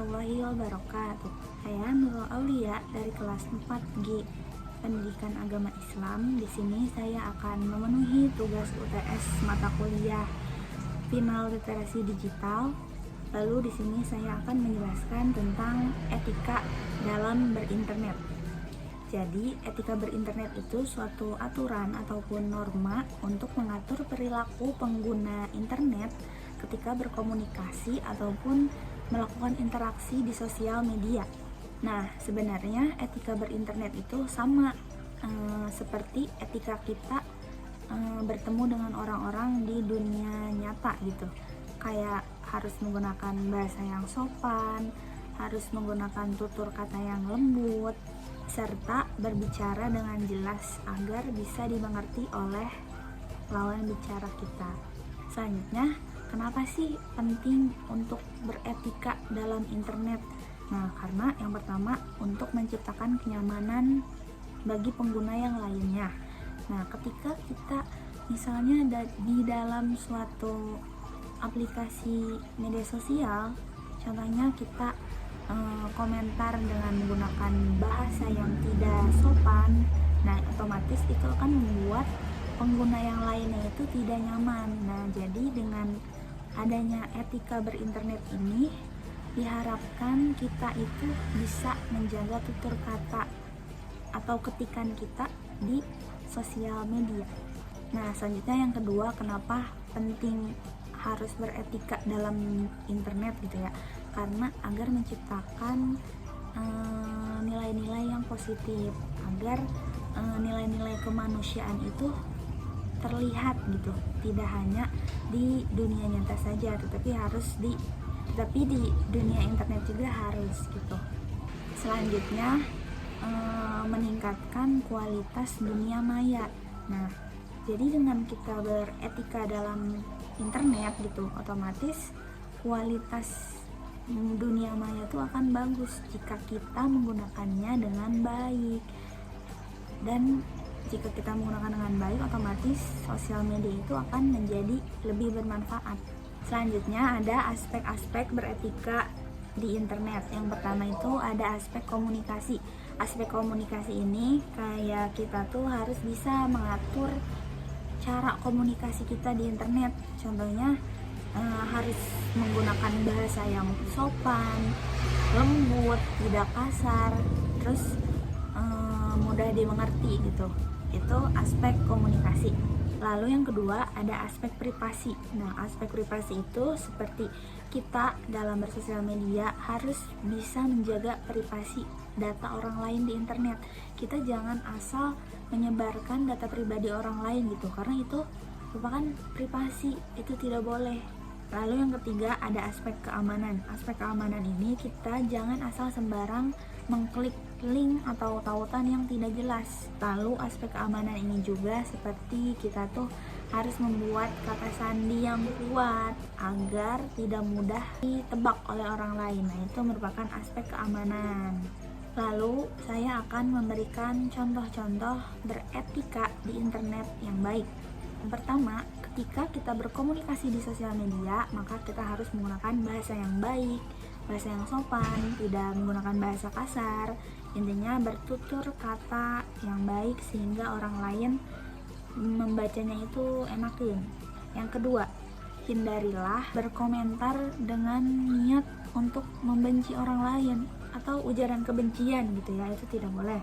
warahmatullahi wabarakatuh. Saya Nurul Aulia dari kelas 4G Pendidikan Agama Islam. Di sini saya akan memenuhi tugas UTS mata kuliah Final Literasi Digital. Lalu di sini saya akan menjelaskan tentang etika dalam berinternet. Jadi, etika berinternet itu suatu aturan ataupun norma untuk mengatur perilaku pengguna internet ketika berkomunikasi ataupun melakukan interaksi di sosial media. Nah, sebenarnya etika berinternet itu sama seperti etika kita bertemu dengan orang-orang di dunia nyata gitu. Kayak harus menggunakan bahasa yang sopan, harus menggunakan tutur kata yang lembut, serta berbicara dengan jelas agar bisa dimengerti oleh lawan bicara kita. Selanjutnya, kenapa sih penting untuk beretika dalam internet? Nah, karena yang pertama untuk menciptakan kenyamanan bagi pengguna yang lainnya. Nah, ketika kita misalnya di dalam suatu aplikasi media sosial, contohnya kita komentar dengan menggunakan bahasa yang tidak sopan, nah otomatis itu akan membuat pengguna yang lainnya itu tidak nyaman. Nah, jadi dengan adanya etika berinternet ini diharapkan kita itu bisa menjaga tutur kata atau ketikan kita di sosial media. Nah, selanjutnya yang kedua, kenapa penting harus beretika dalam internet gitu ya? Karena agar menciptakan nilai-nilai yang positif, agar nilai-nilai kemanusiaan itu terlihat gitu, tidak hanya di dunia nyata saja, tetapi di dunia internet juga harus gitu. Selanjutnya, meningkatkan kualitas dunia maya. Nah, jadi dengan kita beretika dalam internet gitu, otomatis kualitas dunia maya itu akan bagus jika kita menggunakannya dengan baik. Dan jika kita menggunakan dengan baik, otomatis sosial media itu akan menjadi lebih bermanfaat. Selanjutnya ada aspek-aspek beretika di internet. Yang pertama itu ada aspek komunikasi. Aspek komunikasi ini kayak kita tuh harus bisa mengatur cara komunikasi kita di internet. Contohnya harus menggunakan bahasa yang sopan, lembut, tidak kasar, terus mudah dimengerti gitu. Itu aspek komunikasi. Lalu yang kedua ada aspek privasi. Nah, aspek privasi itu seperti kita dalam bersosial media harus bisa menjaga privasi data orang lain di internet. Kita jangan asal menyebarkan data pribadi orang lain gitu, karena itu merupakan privasi, itu tidak boleh. Lalu yang ketiga ada aspek keamanan. Aspek keamanan ini kita jangan asal sembarang mengklik link atau tautan yang tidak jelas. Lalu aspek keamanan ini juga seperti kita tuh harus membuat kata sandi yang kuat agar tidak mudah ditebak oleh orang lain. Nah, itu merupakan aspek keamanan. Lalu saya akan memberikan contoh-contoh beretika di internet yang baik. Yang pertama, ketika kita berkomunikasi di sosial media, maka kita harus menggunakan bahasa yang baik, bahasa yang sopan, tidak menggunakan bahasa kasar. Intinya bertutur kata yang baik sehingga orang lain membacanya itu enakin. Yang kedua, hindarilah berkomentar dengan niat untuk membenci orang lain atau ujaran kebencian gitu ya, itu tidak boleh.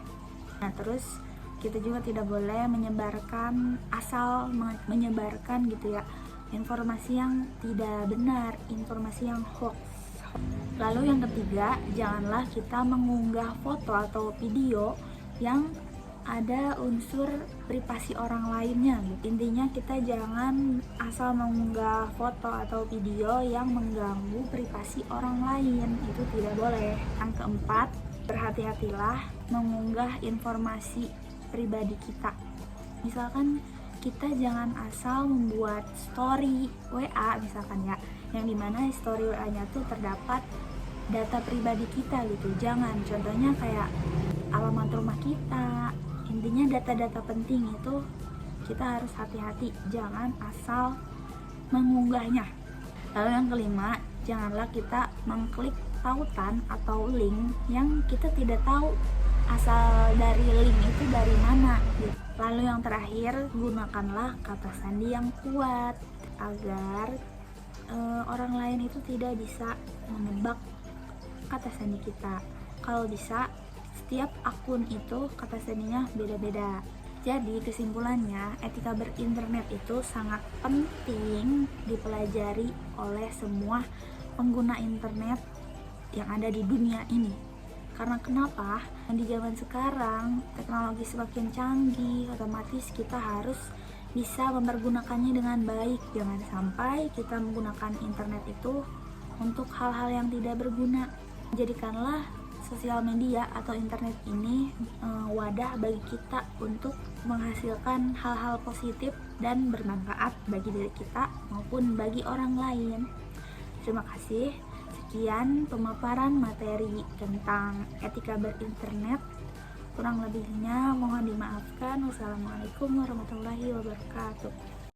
Nah, terus kita juga tidak boleh menyebarkan gitu ya informasi yang tidak benar, informasi yang hoax. Lalu yang ketiga, janganlah kita mengunggah foto atau video yang ada unsur privasi orang lainnya gitu. Intinya kita jangan asal mengunggah foto atau video yang mengganggu privasi orang lain, itu tidak boleh. Yang keempat, berhati-hatilah mengunggah informasi pribadi kita. Misalkan kita jangan asal membuat story WA misalkan ya, yang dimana story WA-nya tuh terdapat data pribadi kita gitu. Jangan, contohnya kayak alamat rumah kita, intinya data-data penting itu kita harus hati-hati, jangan asal mengunggahnya. Lalu yang kelima, janganlah kita mengklik tautan atau link yang kita tidak tahu asal dari link itu dari mana gitu. Lalu yang terakhir, gunakanlah kata sandi yang kuat agar orang lain itu tidak bisa menebak kata sandi kita. Kalau bisa, setiap akun itu kata sandinya beda-beda. Jadi kesimpulannya, etika berinternet itu sangat penting dipelajari oleh semua pengguna internet yang ada di dunia ini. Karena kenapa? Di zaman sekarang teknologi semakin canggih, otomatis kita harus bisa mempergunakannya dengan baik. Jangan sampai kita menggunakan internet itu untuk hal-hal yang tidak berguna. Jadikanlah sosial media atau internet ini wadah bagi kita untuk menghasilkan hal-hal positif dan bermanfaat bagi diri kita maupun bagi orang lain. Terima kasih. Sekian pemaparan materi tentang etika berinternet. Kurang lebihnya mohon dimaafkan. Wassalamualaikum warahmatullahi wabarakatuh.